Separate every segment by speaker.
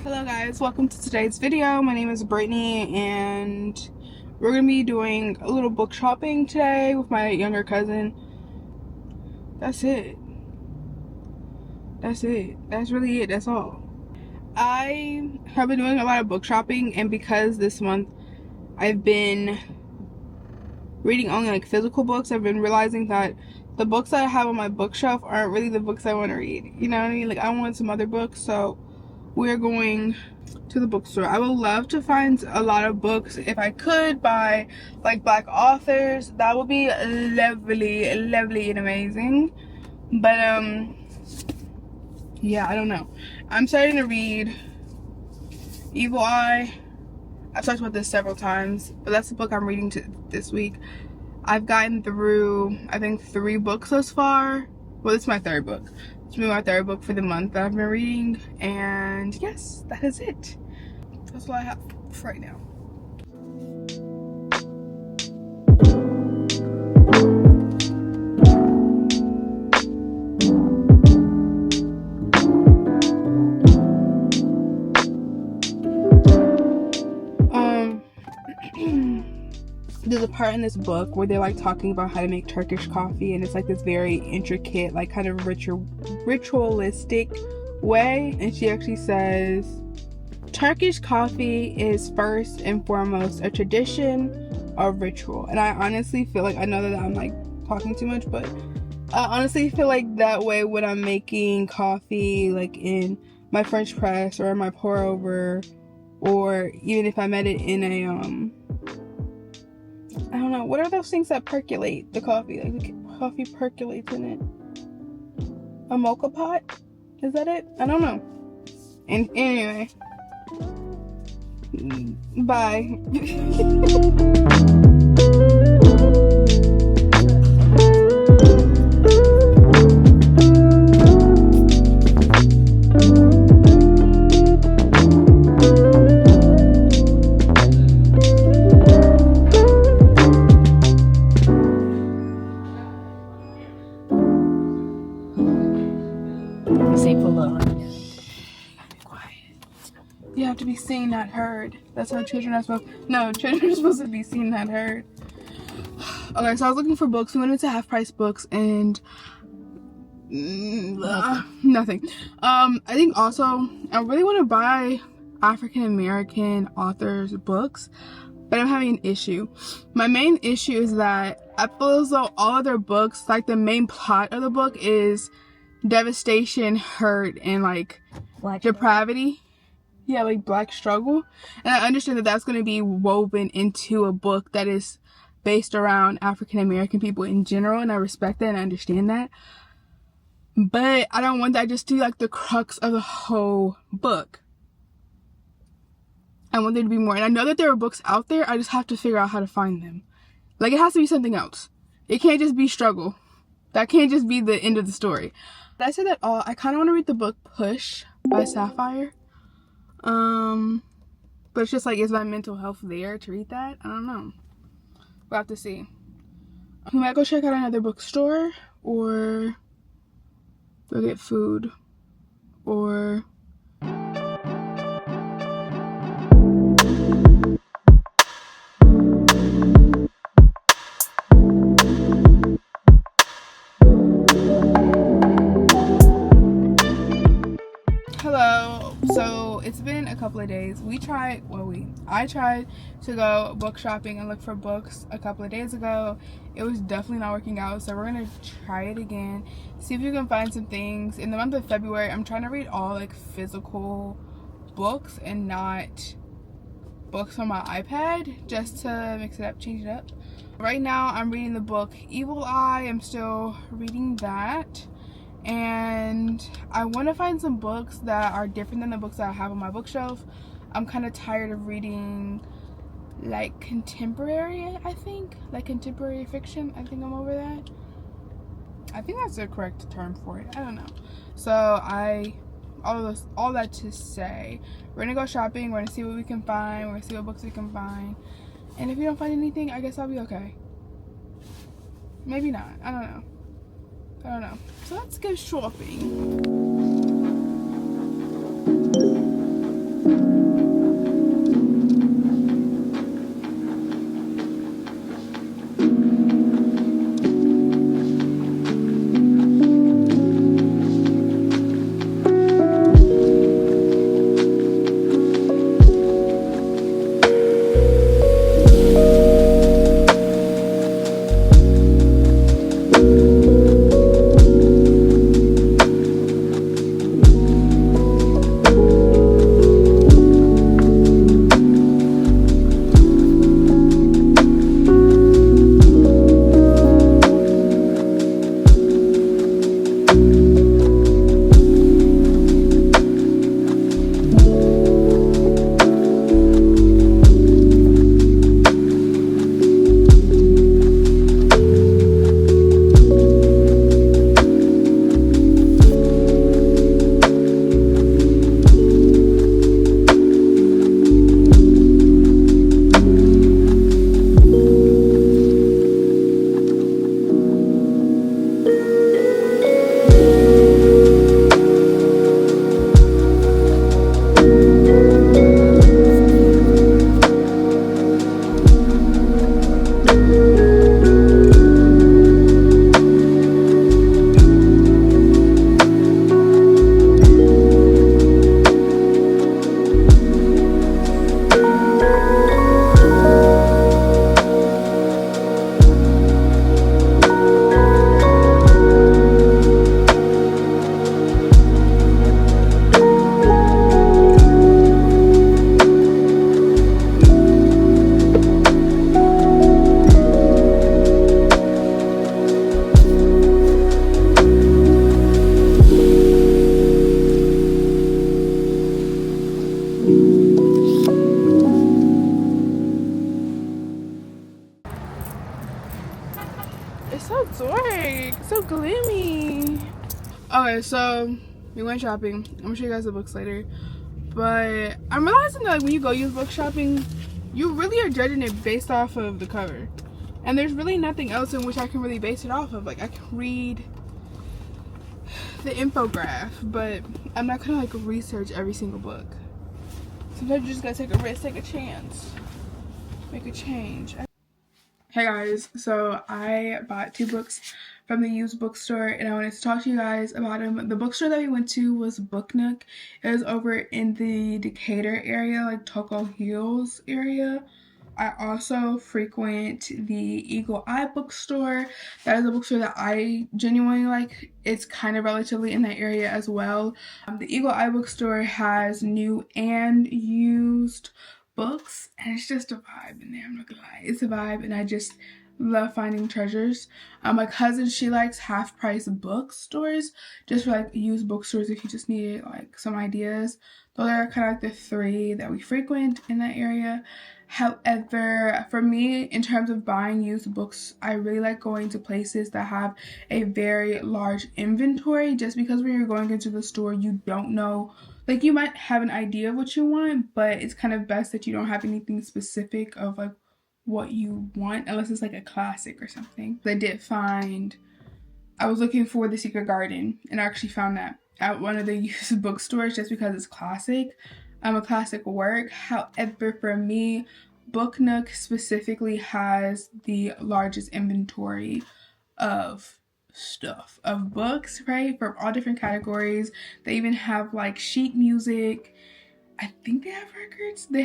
Speaker 1: Hello guys, welcome to today's video. My name is Brittany and we're gonna be doing a little book shopping today with my younger cousin. That's it. That's really it. That's all. I have been doing a lot of book shopping, and because this month I've been reading only like physical books, I've been realizing that the books that I have on my bookshelf aren't really the books I want to read. You know what I mean? Like I want some other books, so we're going to the bookstore. I would love to find a lot of books if I could by like Black authors. That would be lovely and amazing. But yeah, I don't know. I'm starting to read Evil Eye. I've talked about this several times, but that's the book I'm reading this week. I've gotten through, I think, 3 books thus far. Well, it's my 3rd book. It's been my 3rd book for the month that I've been reading. And yes, that is it. That's all I have for right now. There's a part in this book where they're like talking about how to make Turkish coffee, and it's like this very intricate, like kind of ritualistic way. And she actually says Turkish coffee is first and foremost a tradition, a ritual. And I honestly feel like, I know that I'm like talking too much, but I honestly feel like that way when I'm making coffee, like in my French press or in my pour over, or even if I made it in a I don't know, what are those things that percolate the coffee? Like the coffee percolates in it. A mocha pot? Is that it? I don't know. And anyway. Bye. You have to be seen, not heard. That's how children are supposed. No, children are supposed to be seen, not heard. Okay, so I was looking for books. We went into Half Price Books and nothing. I think also I really want to buy African American authors' books, but I'm having an issue. My main issue is that I feel as though all of their books, like the main plot of the book is devastation, hurt, and like depravity. Yeah, like Black struggle. And I understand that that's going to be woven into a book that is based around African American people in general, and I respect that and I understand that. But I don't want that just to be like the crux of the whole book. I want there to be more. And I know that there are books out there, I just have to figure out how to find them. Like, it has to be something else. It can't just be struggle. That can't just be the end of the story. But I said that all. I kind of want to read the book Push by Sapphire. But it's just like, is my mental health there to read that? I don't know. We'll have to see. We might go check out another bookstore, or go get food, or hello. So it's been a couple of days. I tried to go book shopping and look for books a couple of days ago. It was definitely not working out, so we're gonna try it again, see if we can find some things. In the month of February, I'm trying to read all like physical books and not books on my iPad, just to mix it up, change it up. Right now I'm reading the book Evil Eye. I'm still reading that. And I want to find some books that are different than the books that I have on my bookshelf. I'm kind of tired of reading like contemporary, I think. Like contemporary fiction. I think I'm over that. I think that's the correct term for it. I don't know. So all that to say, we're gonna go shopping. We're gonna see what we can find. We're gonna see what books we can find. And if we don't find anything, I guess I'll be okay. Maybe not. I don't know. So let's go shopping. Okay, so we went shopping. I'm gonna show you guys the books later. But I'm realizing that like, when you go use book shopping, you really are judging it based off of the cover. And there's really nothing else in which I can really base it off of. Like I can read the infograph, but I'm not gonna like research every single book. Sometimes you just gotta take a risk, take a chance, make a change. Hey guys, so I bought 2 books from the used bookstore and I wanted to talk to you guys about them. The bookstore that we went to was Book Nook. It was over in the Decatur area, like Toco Hills area. I also frequent the Eagle Eye bookstore. That is a bookstore that I genuinely like. It's kind of relatively in that area as well. The Eagle Eye bookstore has new and used books, and it's just a vibe in there. I'm not gonna lie, it's a vibe, and I just love finding treasures. My cousin, she likes half-price bookstores, just for like used bookstores if you just needed like some ideas. Those are kind of like the 3 that we frequent in that area. However, for me, in terms of buying used books, I really like going to places that have a very large inventory, just because when you're going into the store, you don't know, like you might have an idea of what you want, but it's kind of best that you don't have anything specific of like what you want, unless it's like a classic or something. I was looking for The Secret Garden, and I actually found that at one of the used bookstores just because it's classic. A classic work. However, for me, Book Nook specifically has the largest inventory of stuff, of books, right? From all different categories. They even have like sheet music. I think they have records. I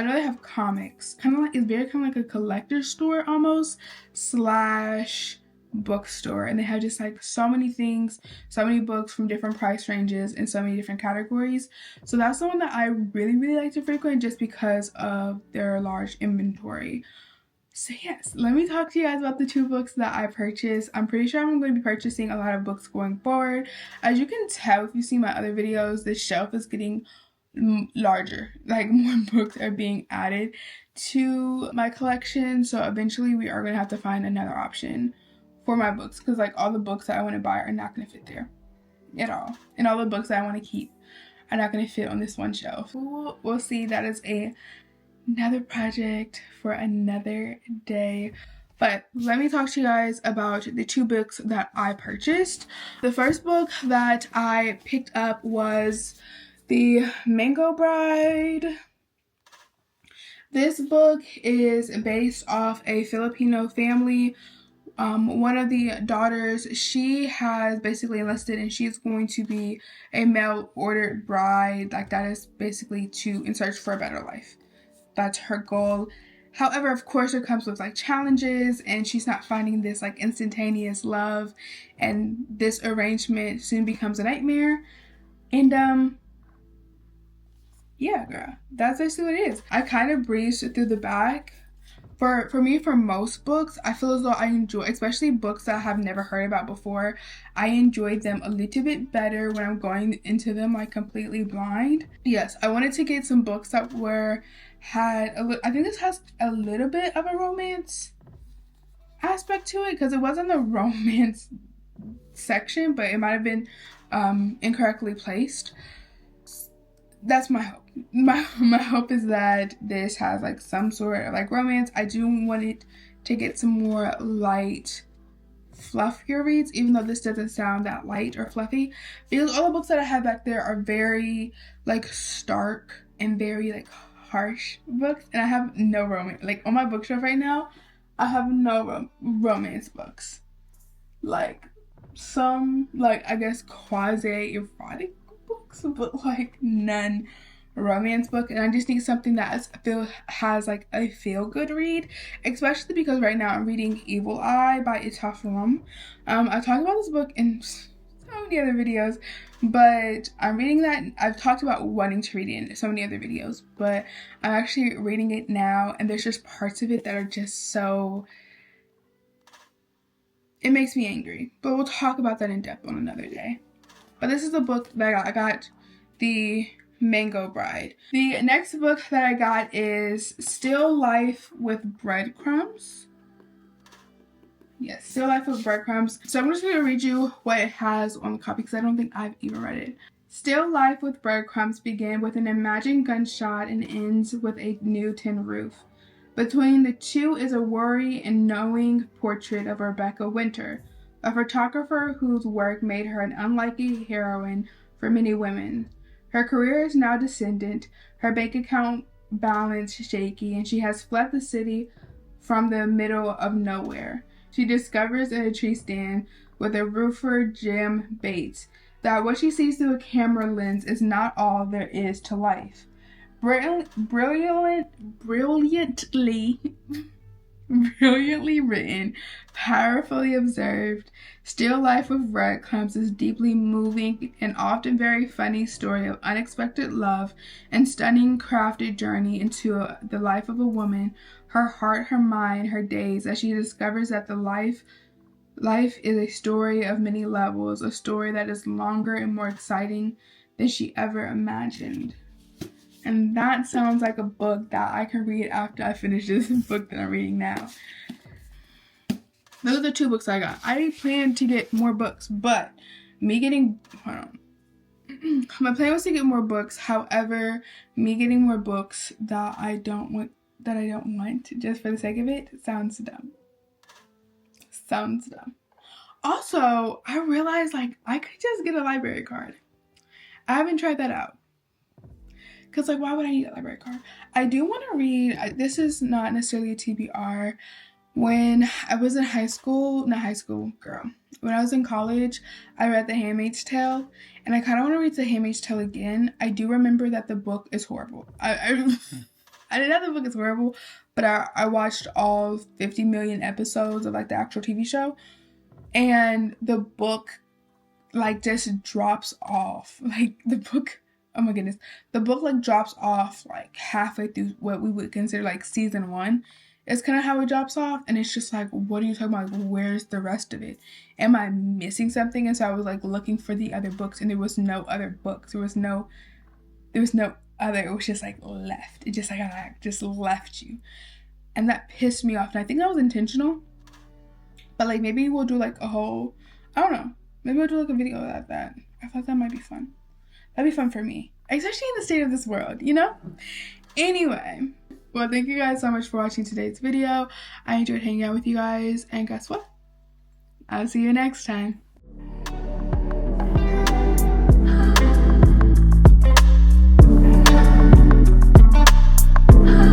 Speaker 1: know they have comics. Kind of like, it's very kind of like a collector store almost slash bookstore, and they have just like so many things, so many books from different price ranges and so many different categories. So that's the one that I really like to frequent, just because of their large inventory. So yes, let me talk to you guys about the 2 books that I purchased. I'm pretty sure I'm going to be purchasing a lot of books going forward. As you can tell if you see my other videos, the shelf is getting larger, like more books are being added to my collection. So eventually we are going to have to find another option for my books, because like all the books that I want to buy are not going to fit there at all, and all the books that I want to keep are not going to fit on this one shelf. We'll see. That is another project for another day. But let me talk to you guys about the 2 books that I purchased. The first book that I picked up was The Mango Bride. This book is based off a Filipino family. One of the daughters, she has basically enlisted and she's going to be a mail ordered bride. Like that is basically to in search for a better life. That's her goal. However, of course, it comes with like challenges, and she's not finding this like instantaneous love, and this arrangement soon becomes a nightmare. And yeah, girl, that's basically what it is. I kind of breezed through the back. For me, for most books, I feel as though I enjoy, especially books that I have never heard about before, I enjoy them a little bit better when I'm going into them like completely blind. Yes, I wanted to get some books that I think this has a little bit of a romance aspect to it, because it wasn't the romance section, but it might have been incorrectly placed. That's my hope. My hope is that this has like some sort of like romance. I do want it to get some more light, fluffier reads, even though this doesn't sound that light or fluffy, because all the books that I have back there are very like stark and very like harsh books, and I have no romance. Like on my bookshelf right now, I have no romance books. Like some like I guess quasi erotic books, but like none romance book. And I just need something that I feel has like a feel-good read, especially because right now I'm reading Evil Eye by Itafum. I talked about this book in so many other videos, but I'm reading that. I've talked about wanting to read it in so many other videos, but I'm actually reading it now, and there's just parts of it that are just so, it makes me angry. But we'll talk about that in depth on another day. But this is the book that I got The Mango Bride. The next book that I got is Still Life with Breadcrumbs. Yes, Still Life with Breadcrumbs. So I'm just going to read you what it has on the copy because I don't think I've even read it. Still Life with Breadcrumbs began with an imagined gunshot and ends with a new tin roof. Between the two is a worry and knowing portrait of Rebecca Winter, a photographer whose work made her an unlikely heroine for many women. Her career is now descendant, her bank account balance shaky, and she has fled the city from the middle of nowhere. She discovers in a tree stand with a roofer, Jim Bates, that what she sees through a camera lens is not all there is to life. Brilliantly written, powerfully observed, Still Life with Breadcrumbs is deeply moving and often very funny story of unexpected love and stunning crafted journey into the life of a woman, her heart, her mind, her days, as she discovers that life is a story of many levels, a story that is longer and more exciting than she ever imagined. And that sounds like a book that I can read after I finish this book that I'm reading now. Those are the 2 books I got. I plan to get more books, but my plan was to get more books. However, me getting more books that I don't want just for the sake of it sounds dumb. Also, I realized I could just get a library card. I haven't tried that out. Because why would I need a library card? I do want to read, this is not necessarily a TBR. When I was in when I was in college, I read The Handmaid's Tale, and I kind of want to read The Handmaid's Tale again. I do remember that the book is horrible. I didn't know the book is horrible, but I watched all 50 million episodes of the actual TV show, and the book just drops off. The book, oh my goodness, the book drops off halfway through what we would consider season 1. It's kind of how it drops off, and it's just what are you talking about? Where's the rest of it? Am I missing something? And so I was looking for the other books, and there was no other books. There was no other. It was just left. It just just left you, and that pissed me off. And I think that was intentional. But maybe we'll do a whole, I don't know. Maybe we'll do a video about that. I thought that might be fun. That'd be fun for me, especially in the state of this world, Anyway. Well, thank you guys so much for watching today's video. I enjoyed hanging out with you guys, and guess what? I'll see you next time.